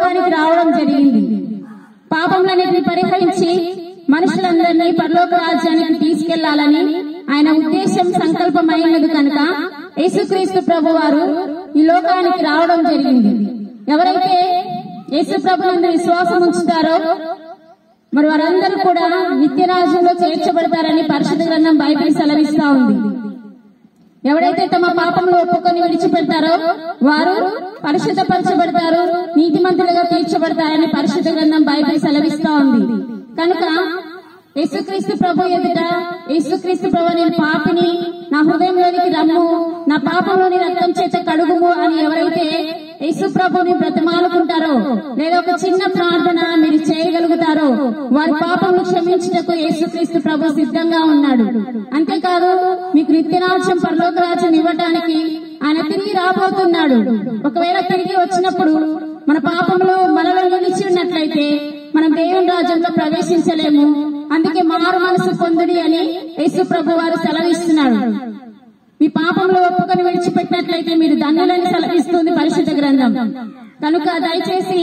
లోకానికి రావడం జరిగింది. పాపములన్నిటిని పరిహరించి మనుషులందరినీ పరలోక రాజ్యానికి తీసుకెళ్లాలని ఆయన ఉద్దేశం సంకల్పమైనది కనుక యేసుక్రీస్తు ప్రభు వారు ఈ లోకానికి రావడం జరిగింది. ఎవరైతే యేసు ప్రభునందు విశ్వాసం ఉంచుతారో మరి వారందరూ కూడా నిత్య రాజ్యంలో చేర్చబడతారని పరిశుద్ధ గ్రంథం బైబిల్ సెలవిస్తా ఉంది. ఎవరైతే తమ పాపంలో ఒప్పుకొని విడిచిపెడతారో వారు పరిశుద్ధపరచబడతారు, నీతిమంతులుగా తీర్చబడతారని పరిశుద్ధ గ్రంథం బైబిల్ సెలవిస్తా ఉంది. కనుక యేసుక్రీస్తు ప్రభు ఎదుట యేసుక్రీస్తు ప్రభు నేను పాపిని, నా హృదయంలోనికి రమ్ము, నా పాపంలోని రక్తం చేత కడుగుము అని ఎవరైతే యేసు ప్రభుని బ్రతిమాలుకుంటారో లేదా ఒక చిన్న ప్రార్థన మీరు చేయగలుగుతారో వారి పాపములు క్షమించుటకు యేసుక్రీస్తు ప్రభు సిద్ధంగా ఉన్నాడు. అంతేకాదు మీకు నిత్యరాజ్యం పరలోక రాజ్యం ఇవ్వటానికి ఆయన తిరిగి రాబోతున్నాడు. ఒకవేళ తిరిగి వచ్చినప్పుడు మన పాపములు మనలో నిలిచి ఉన్నట్లయితే మనం దేవుని రాజ్యంలో ప్రవేశించలేము. అందుకే మారు మనసు పొందుడి అని యేసు ప్రభు వారు సెలవిస్తున్నాడు. మీ పాపంలో ఒప్పుకొని విడిచిపెట్టినట్లయితే మీరు ధన్యులని సెలవిస్తుంది పరిశుద్ధ గ్రంథం. కనుక దయచేసి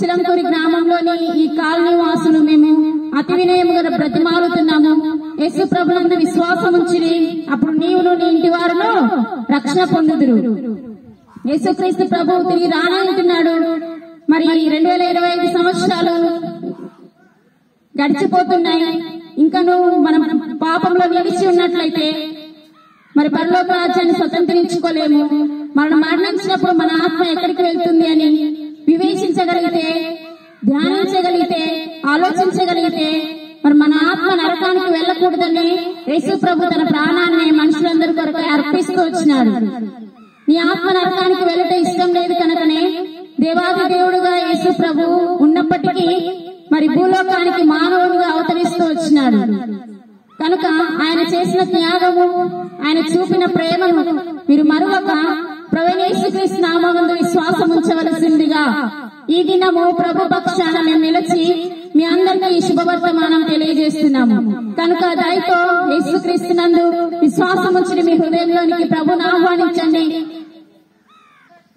చిలంకూరి గ్రామంలోని ఈ కాలనీ వాసులు మేము అతి వినయముగా బ్రతిమాలుతున్నాము. యేసు ప్రభునందు విశ్వాసం ఉంచిరి, అప్పుడు నీవును నీ ఇంటి వారును రక్షణ పొందుదురు. యేసుక్రీస్తు ప్రభు తిరిగి రానంటున్నాడు. మరి 2025 సంవత్సరాలు గడిచిపోతున్నాయి. ఇంకా మనం పాపంలో నిలిచి ఉన్నట్లయితే మరి పరలోక రాజ్యాన్ని స్వతంత్రించుకోలేము. మనం మరణించినప్పుడు మన ఆత్మ ఎక్కడికి వెళ్తుంది అని వివేచించగలిగితే, ధ్యానించగలిగితే, ఆలోచించగలిగితే మరి మన ఆత్మ నరకానికి వెళ్ళకూడదని యేసు ప్రభు తన ప్రాణాన్ని మనుషులందరి కొరకు అర్పిస్తూ వచ్చినాడు. నీ ఆత్మ నరకానికి వెళ్ళట ఇష్టం లేదు కనుకనే దేవాది దేవుడుగా యేసు ప్రభు ఉన్నప్పటికీ మరి భూలోకానికి మానవుడిగా అవతరిస్తూ వచ్చినాడు. కనుక ఆయన చేసిన త్యాగము, ఆయన చూపిన ప్రేమను మీరు మరొక ప్రభువైన యేసుక్రీస్తు నామమునందు విశ్వాసం ఉంచవలసిందిగా ఈ దినము ప్రభు పక్షాన మేము నిలిచి మీ అందరికీ ఈ శుభవర్తమానం తెలియజేస్తున్నాము. కనుక దయతో యేసుక్రీస్తునందు విశ్వాసం ఉంచి మీ హృదయంలోనికి ప్రభుని ఆహ్వానించండి,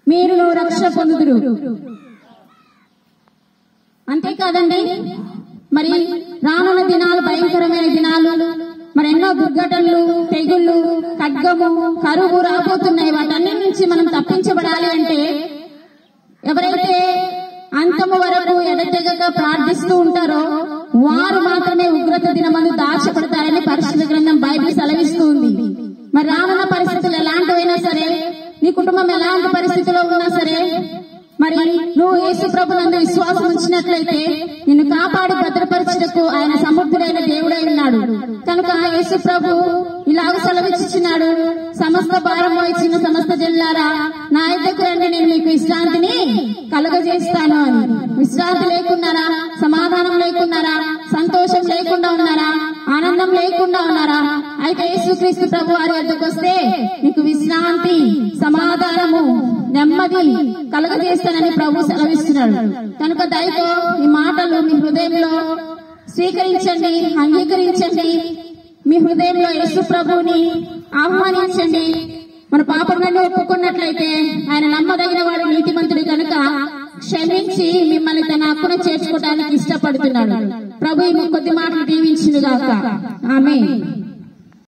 మీరు రక్షణ పొందుదురు. అంతేకాదండి, మరి రానున్న దినాలు భయంకరమైన దినాలు, మరి ఎన్నో దుర్ఘటనలు, తెగుళ్లు, ఖడ్గము, కరువు రాబోతున్నాయి. వాటన్నిటి నుంచి మనం తప్పించబడాలి అంటే ఎవరైతే అంతము వరకు ఎడతెగక ప్రార్థిస్తూ ఉంటారో వారు మాత్రమే ఉగ్రత దినమందు దాచబడతారని పరిశుద్ధ గ్రంథం బైబిల్ సెలవిస్తూ ఉంది. మరి రానున్న పరిస్థితులు ఎలాంటివైనా సరే, నీ కుటుంబం ఎలాంటి పరిస్థితిలో ఉన్నా సరే, మరి నువ్వు యేసు ప్రభునందు విశ్వాసం ఉంచినట్లయితే నిన్ను కాపాడి భద్రపరచుటకు ఆయన సమర్థుడైన దేవుడై ఉన్నాడు. కనుక యేసు ప్రభు ఇలాగ సెలవిచ్చుచున్నాడు, సమస్త భారం వహించిన సమస్త జనులారా నా యొద్దకు రండి, నేను మీకు విశ్రాంతిని కలుగజేస్తాను అని. విశ్రాంతి లేకున్నారా? సమాధానం లేకున్నారా? సంతోషం లేకుండా ఉన్నారా? ఆనందం లేకుండా ఉన్నారా? అయితే యేసుక్రీస్తు ప్రభు వారి వద్దకు వస్తే మీకు విశ్రాంతి, సమాధానము, నెమ్మది కలుగజేస్తానని ప్రభు సెలవిస్తున్నాడు. కనుక దయతో ఈ మాటలు మీ హృదయంలో స్వీకరించండి, అంగీకరించండి. మీ హృదయంలో యేసు ప్రభుని ఆహ్వానించండి. మన పాపములను ఒప్పుకున్నట్లయితే ఆయన నమ్మదగిన వాడు, నీతిమంతుడు కనుక క్షమించి మిమ్మల్ని తన హక్కును చేర్చుకోవడానికి ఇష్టపడుతున్నాడు. ప్రభు ఈ కొద్ది మాటలు దీవించును గాక. ఆమేన్.